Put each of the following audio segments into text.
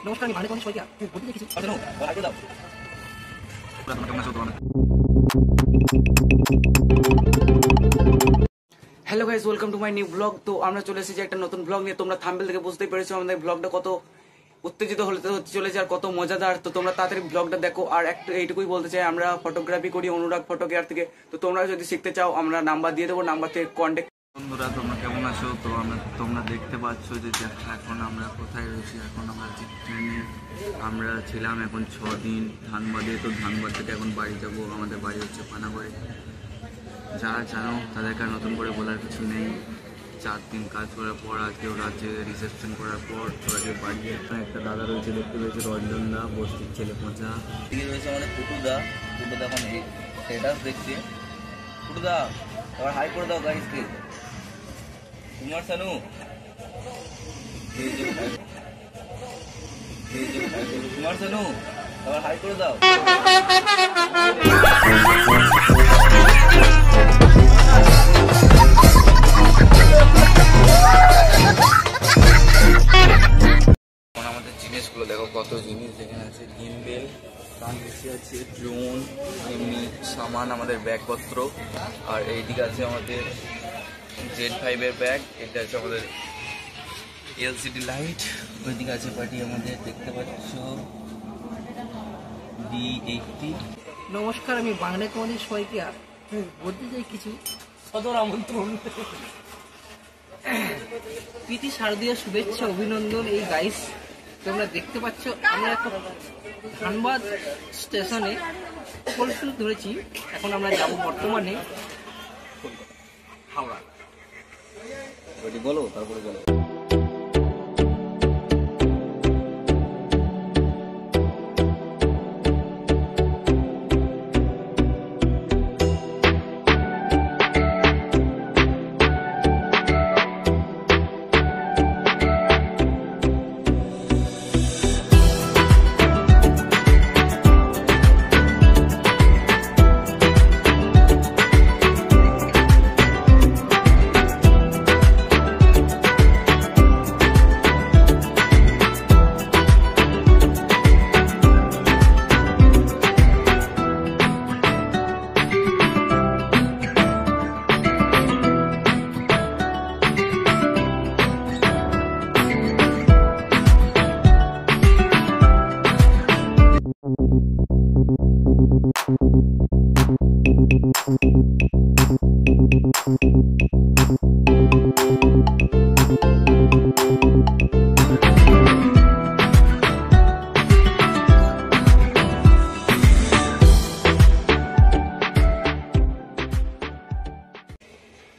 নমস্কার, আমি ভালো সবাইকে বলতে কিছু hello guys, welcome to my new blog. তো আমরা চলে এসেছি একটা নতুন ব্লগ নিয়ে। তোমরা থাম্বনেল থেকে বুঝতেই পেরেছো আমাদের ব্লগটা কত উত্তেজিত হতে চলেছে আর কত মজাদার। তো তোমরা তাড়াতাড়ি ব্লগটা দেখো। আর একটা এইটুকুই বলতে চাই, আমরা ফটোগ্রাফি করি অনুরাগ ফটো কেয়ার থেকে। তো তোমরা যদি শিখতে চাও আমরা নাম্বার দিয়ে দেবো, নাম্বার থেকে কন্ট্যাক্ট। বন্ধুরা, তোমরা কেমন আছো? তো তোমরা দেখতে পাচ্ছ যে এখন আমরা কোথায় রয়েছি। এখন আমরা ট্রেনে আমরা ছিলাম এখন 6 দিন ধানবাদে। তো ধানবাদ থেকে এখন বাড়ি যাব। আমাদের বাড়ি হচ্ছে পানাগড়ে। যারা জানো তাদেরকে নতুন করে বলার কিছু নেই। 4 দিন কাজ করার পর আজকে ওরা রিসেপশন করার পর ওরা বাড়ি একটা দাদা রয়েছে, দেখতে রয়েছে রঞ্জন দা, বস্তির ছেলে পচা। এদিকে রয়েছে আমাদের পুটুদা এখন স্ট্যাটাস দেখছে। পুটুদা আবার হাই করে দাও গাইসকে। কুমার শানু কুমার শানু আবার হাই করে দাও। আমাদের জিনিসগুলো দেখো, কত জিনিস যেখানে আছে। গিম্বেল, তার নিচে আছে ড্রোন, এমনি সামান, আমাদের ব্যাগপত্র। আর এইদিকে আছে আমাদের Z5 এর ব্যাগ। এটা আছে আমাদের LCD লাইট। ওইদিকে আছে পার্টি আমাদের, দেখতে পাচ্ছ D80। নমস্কার, আমি বাংলা কমেডি সবাইকে বলতে চাই কিছু সদর আমন্ত্রণ, প্রীতি শারদীয় শুভেচ্ছা অভিনন্দন। এই গাইস তোমরা দেখতে পাচ্ছ আমরা একটা ধানবাদ স্টেশনে কলফিল ধরেছি। এখন আমরা যাব বর্তমানে হাওড়া। বলো, তারপরে বলো।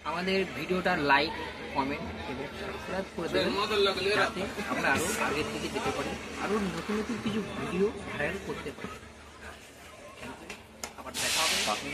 আমাদের ভিডিওটা লাইক, কমেন্ট এবং সাবস্ক্রাইব করে দেবেন, যাতে আমরা আরও আগের দিকে যেতে পারি, আরও নতুন নতুন কিছু ভিডিও ভাইরাল করতে পারি। আবার দেখা হবে।